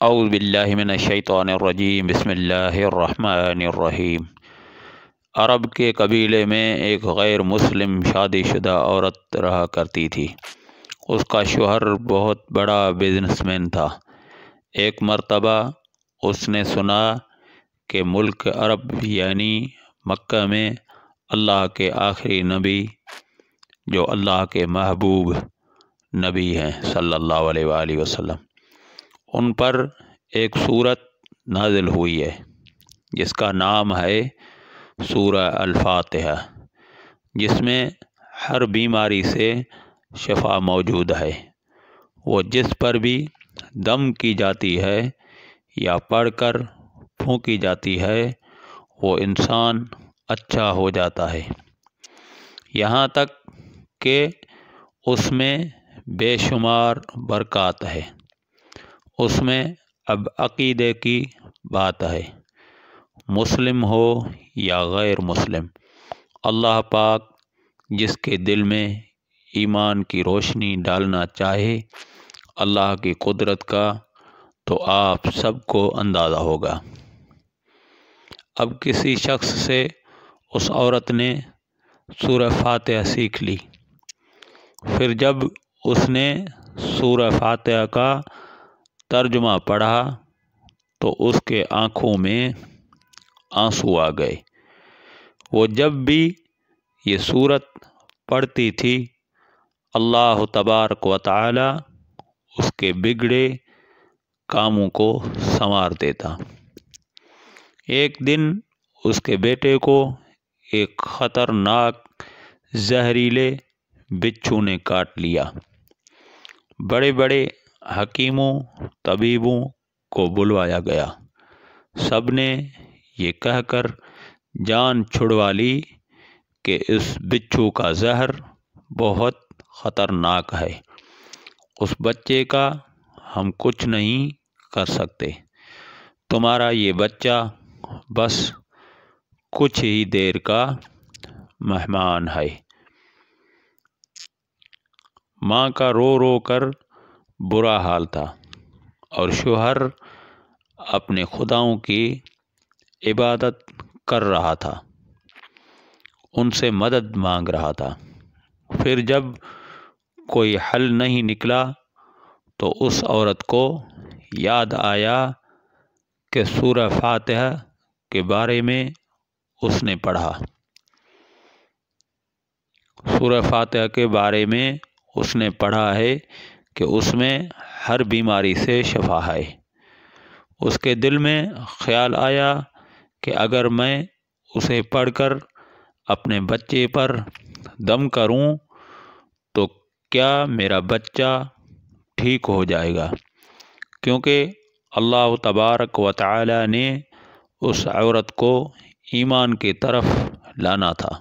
اعوذ باللہ من الشیطان الرجیم بسم اللہ الرحمن الرحیم۔ عرب کے قبیلے میں ایک غیر مسلم شادی شدہ عورت رہا کرتی تھی۔ اس کا شوہر بہت بڑا بزنس مین تھا۔ ایک مرتبہ اس نے سنا کہ ملک عرب یعنی مکہ میں اللہ کے آخری نبی جو اللہ کے محبوب نبی ہیں صلی اللہ علیہ وآلہ وسلم، ان پر ایک سورت نازل ہوئی ہے جس کا نام ہے سورہ الفاتحہ، جس میں ہر بیماری سے شفا موجود ہے۔ وہ جس پر بھی دم کی جاتی ہے یا پڑھ کر پھونکی جاتی ہے وہ انسان اچھا ہو جاتا ہے، یہاں تک کہ اس میں بے شمار برکات ہے۔ اس میں اب عقیدے کی بات ہے، مسلم ہو یا غیر مسلم، اللہ پاک جس کے دل میں ایمان کی روشنی ڈالنا چاہے اللہ کی قدرت کا، تو آپ سب کو اندازہ ہوگا۔ اب کسی شخص سے اس عورت نے سورہ فاتحہ سیکھ لی، پھر جب اس نے سورہ فاتحہ کا ترجمہ پڑھا تو اس کے آنکھوں میں آنسو آ گئے۔ وہ جب بھی یہ سورت پڑھتی تھی اللہ تبارک و تعالی اس کے بگڑے کاموں کو سنوار دیتا۔ ایک دن اس کے بیٹے کو ایک خطرناک زہریلے بچھو نے کاٹ لیا۔ بڑے بڑے حکیموں طبیبوں کو بلوایا گیا، سب نے یہ کہہ کر جان چھڑوا لی کہ اس بچھو کا زہر بہت خطرناک ہے، اس بچے کا ہم کچھ نہیں کر سکتے، تمہارا یہ بچہ بس کچھ ہی دیر کا مہمان ہے۔ ماں کا رو رو کر برا حال تھا اور شوہر اپنے خداؤں کی عبادت کر رہا تھا، ان سے مدد مانگ رہا تھا۔ پھر جب کوئی حل نہیں نکلا تو اس عورت کو یاد آیا کہ سورہ فاتحہ کے بارے میں اس نے پڑھا۔ سورہ فاتحہ کے بارے میں اس نے پڑھا ہے کہ اس میں ہر بیماری سے شفا ہے۔ اس کے دل میں خیال آیا کہ اگر میں اسے پڑھ کر اپنے بچے پر دم کروں تو کیا میرا بچہ ٹھیک ہو جائے گا، کیونکہ اللہ تبارک و تعالی نے اس عورت کو ایمان کی طرف لانا تھا،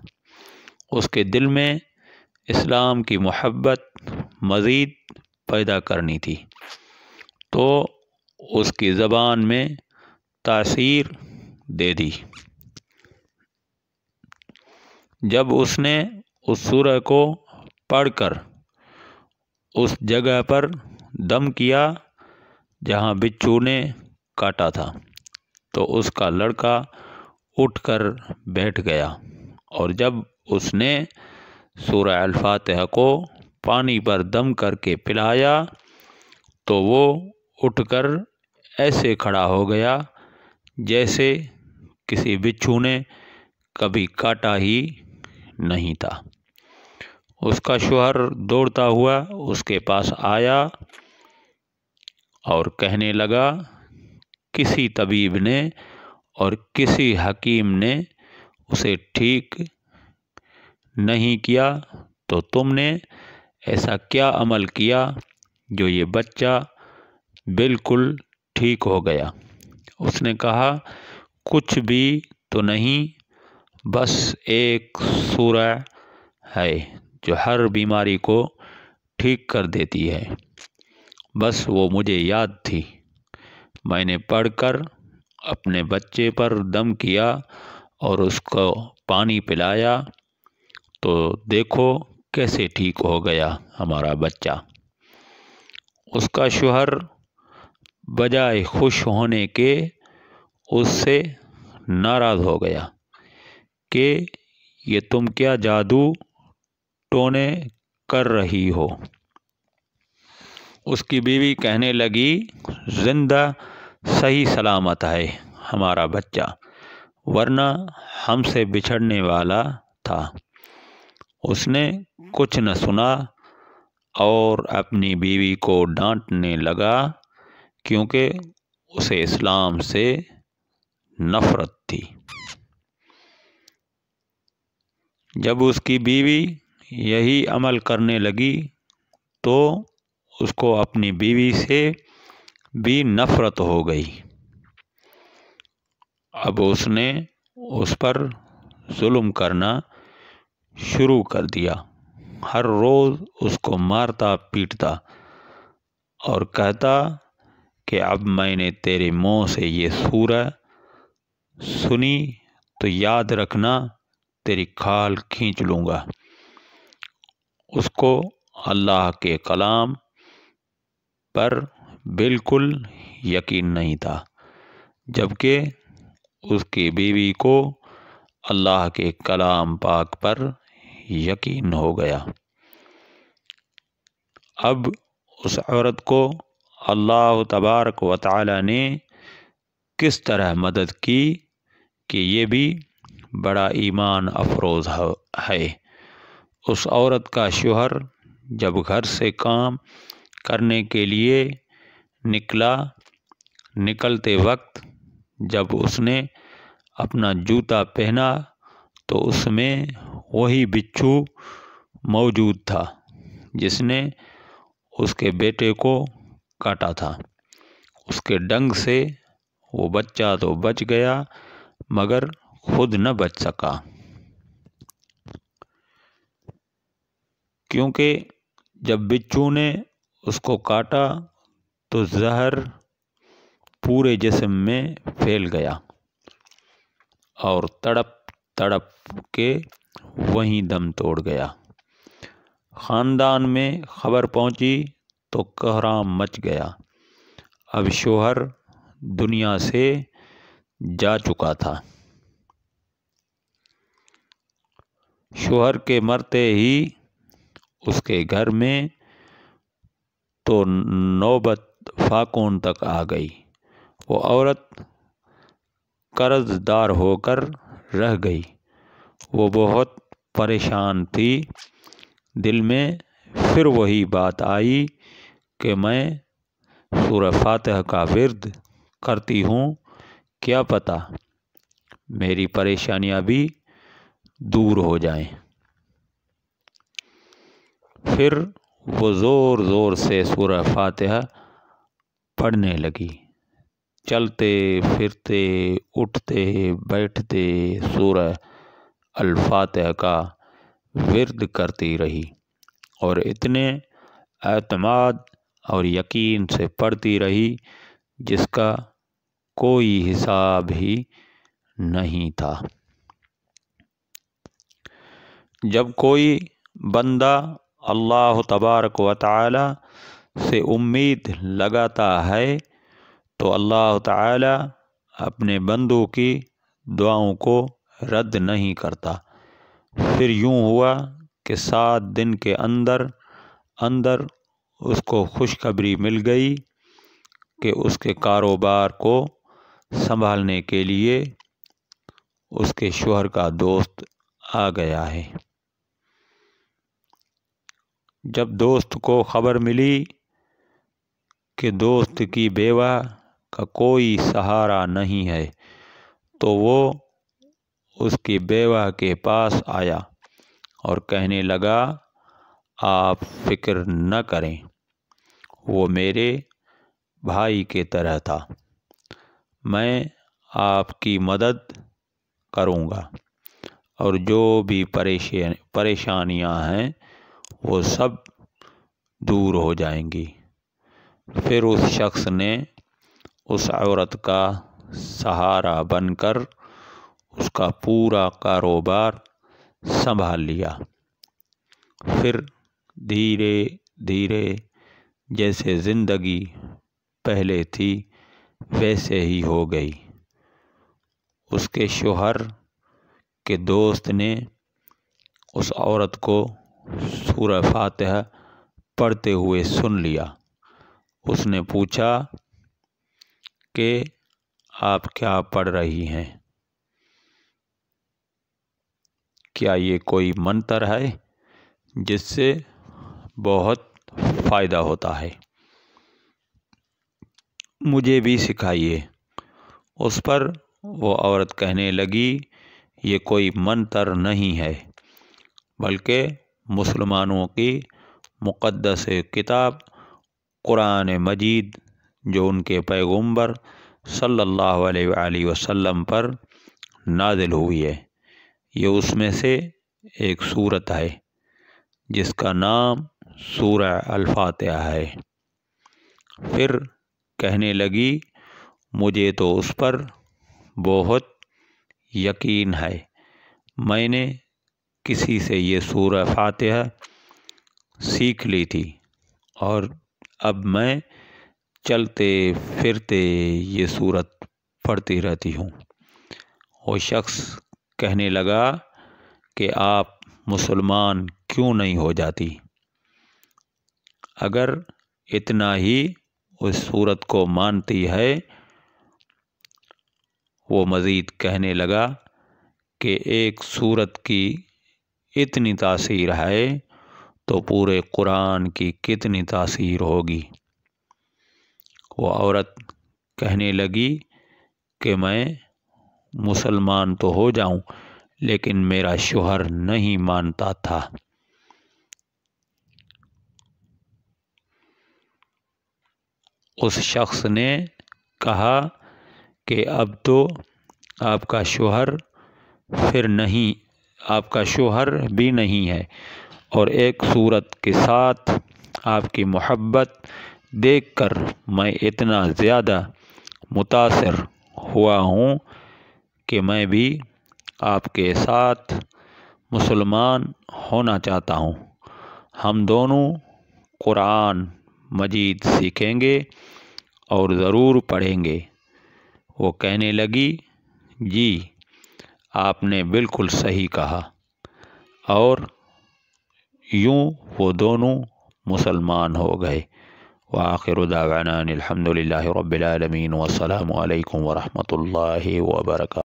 اس کے دل میں اسلام کی محبت مزید پیدا کرنی تھی، تو اس کی زبان میں تاثیر دے دی۔ جب اس نے اس سورہ کو پڑھ کر اس جگہ پر دم کیا جہاں بچھو نے کاٹا تھا تو اس کا لڑکا اٹھ کر بیٹھ گیا، اور جب اس نے سورہ الفاتحہ کو پانی پر دم کر کے پلایا تو وہ اٹھ کر ایسے کھڑا ہو گیا جیسے کسی بچھو نے کبھی کاٹا ہی نہیں تھا۔ اس کا شوہر دوڑتا ہوا اس کے پاس آیا اور کہنے لگا، کسی طبیب نے اور کسی حکیم نے اسے ٹھیک نہیں کیا، تو تم نے ایسا کیا عمل کیا جو یہ بچہ بالکل ٹھیک ہو گیا؟ اس نے کہا، کچھ بھی تو نہیں، بس ایک سورہ ہے جو ہر بیماری کو ٹھیک کر دیتی ہے، بس وہ مجھے یاد تھی، میں نے پڑھ کر اپنے بچے پر دم کیا اور اس کو پانی پلایا تو دیکھو کیسے ٹھیک ہو گیا ہمارا بچہ۔ اس کا شوہر بجائے خوش ہونے کے اس سے ناراض ہو گیا کہ یہ تم کیا جادو ٹونے کر رہی ہو۔ اس کی بیوی کہنے لگی زندہ صحیح سلامت ہے ہمارا بچہ، ورنہ ہم سے بچھڑنے والا تھا۔ اس نے کچھ نہ سنا اور اپنی بیوی کو ڈانٹنے لگا کیونکہ اسے اسلام سے نفرت تھی۔ جب اس کی بیوی یہی عمل کرنے لگی تو اس کو اپنی بیوی سے بھی نفرت ہو گئی۔ اب اس نے اس پر ظلم کرنا شروع کر دیا، ہر روز اس کو مارتا پیٹتا اور کہتا کہ اب میں نے تیرے منہ سے یہ سورہ سنی تو یاد رکھنا تیری کھال کھینچ لوں گا۔ اس کو اللہ کے کلام پر بالکل یقین نہیں تھا، جبکہ اس کی بیوی کو اللہ کے کلام پاک پر یقین ہو گیا۔ اب اس عورت کو اللہ تبارک و تعالی نے کس طرح مدد کی کہ یہ بھی بڑا ایمان افروز ہے۔ اس عورت کا شوہر جب گھر سے کام کرنے کے لیے نکلتے وقت جب اس نے اپنا جوتا پہنا تو اس میں وہی بچھو موجود تھا جس نے اس کے بیٹے کو کاٹا تھا۔ اس کے ڈنگ سے وہ بچہ تو بچ گیا مگر خود نہ بچ سکا، کیونکہ جب بچھو نے اس کو کاٹا تو زہر پورے جسم میں پھیل گیا اور تڑپ تڑپ کے وہیں دم توڑ گیا۔ خاندان میں خبر پہنچی تو کہرام مچ گیا۔ اب شوہر دنیا سے جا چکا تھا۔ شوہر کے مرتے ہی اس کے گھر میں تو نوبت فاقون تک آ گئی۔ وہ عورت قرض دار ہو کر رہ گئی۔ وہ بہت پریشان تھی۔ دل میں پھر وہی بات آئی کہ میں سورہ فاتحہ کا ورد کرتی ہوں، کیا پتہ میری پریشانیاں بھی دور ہو جائیں۔ پھر وہ زور زور سے سورہ فاتحہ پڑھنے لگی، چلتے پھرتے اٹھتے بیٹھتے سورہ الفاتحہ کا ورد کرتی رہی اور اتنے اعتماد اور یقین سے پڑھتی رہی جس کا کوئی حساب ہی نہیں تھا۔ جب کوئی بندہ اللہ تبارک و تعالی سے امید لگاتا ہے تو اللہ تعالی اپنے بندوں کی دعاؤں کو رد نہیں کرتا۔ پھر یوں ہوا کہ 7 دن کے اندر اس کو خوشخبری مل گئی کہ اس کے کاروبار کو سنبھالنے کے لیے اس کے شوہر کا دوست آ گیا ہے۔ جب دوست کو خبر ملی کہ دوست کی بیوہ کا کوئی سہارا نہیں ہے تو وہ اس کی بیوہ کے پاس آیا اور کہنے لگا آپ فکر نہ کریں، وہ میرے بھائی کی طرح تھا، میں آپ کی مدد کروں گا اور جو بھی پریشانیاں ہیں وہ سب دور ہو جائیں گی۔ پھر اس شخص نے اس عورت کا سہارا بن کر اس کا پورا کاروبار سنبھال لیا۔ پھر دھیرے دھیرے جیسے زندگی پہلے تھی ویسے ہی ہو گئی۔ اس کے شوہر کے دوست نے اس عورت کو سورہ فاتحہ پڑھتے ہوئے سن لیا۔ اس نے پوچھا کہ آپ کیا پڑھ رہی ہیں؟ کیا یہ کوئی منتر ہے جس سے بہت فائدہ ہوتا ہے؟ مجھے بھی سکھائیے۔ اس پر وہ عورت کہنے لگی، یہ کوئی منتر نہیں ہے بلکہ مسلمانوں کی مقدس کتاب قرآن مجید جو ان کے پیغمبر صلی اللہ علیہ وآلہ وسلم پر نازل ہوئی ہے، یہ اس میں سے ایک سورت ہے جس کا نام سورہ الفاتحہ ہے۔ پھر کہنے لگی، مجھے تو اس پر بہت یقین ہے، میں نے کسی سے یہ سورہ فاتحہ سیکھ لی تھی اور اب میں چلتے پھرتے یہ سورت پڑھتی رہتی ہوں۔ وہ شخص کہنے لگا کہ آپ مسلمان کیوں نہیں ہو جاتی؟ اگر اتنا ہی اس سورت کو مانتی ہے۔ وہ مزید کہنے لگا کہ ایک سورت کی اتنی تاثیر ہے تو پورے قرآن کی کتنی تاثیر ہوگی۔ وہ عورت کہنے لگی کہ میں مسلمان تو ہو جاؤں لیکن میرا شوہر نہیں مانتا تھا۔ اس شخص نے کہا کہ اب تو آپ کا شوہر بھی نہیں ہے اور ایک سورت کے ساتھ آپ کی محبت دیکھ کر میں اتنا زیادہ متاثر ہوا ہوں کہ میں بھی آپ کے ساتھ مسلمان ہونا چاہتا ہوں۔ ہم دونوں قرآن مجید سیکھیں گے اور ضرور پڑھیں گے۔ وہ کہنے لگی، جی آپ نے بالکل صحیح کہا، اور یوں وہ دونوں مسلمان ہو گئے۔ وآخر دعوانا الحمد للہ رب العالمین، والسلام علیکم ورحمۃ اللہ وبرکاتہ۔